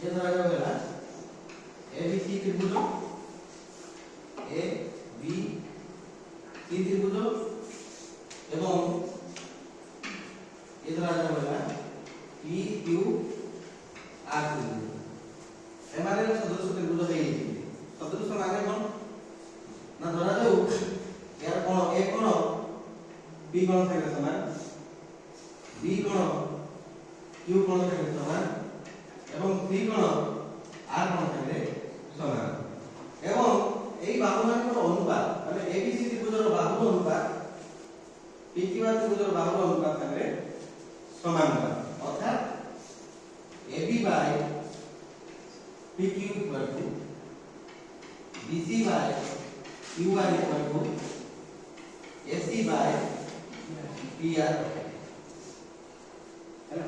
ये धरा जाएगा ABC त्रिभुज ए बी सी त्रिभुज एवं ये धरा जाएगा P Q R त्रिभुज एमारे सदृश त्रिभुज है सदृश माने कोन ना धरा जाऊ यार कोन ए कोन B कोन से समान B कोन Q कोन से समान एवं C कोन R कोन से समान एवं এই বাহু মানকৰ অনুপাত মানে ABC ত্রিভুজৰ বাহু অনুপাত PQR ত্রিভুজৰ বাহু অনুপাত থাকে সমান হয় অর্থাৎ AB by PQ equal to BC by QR equal to AC by PR है ना।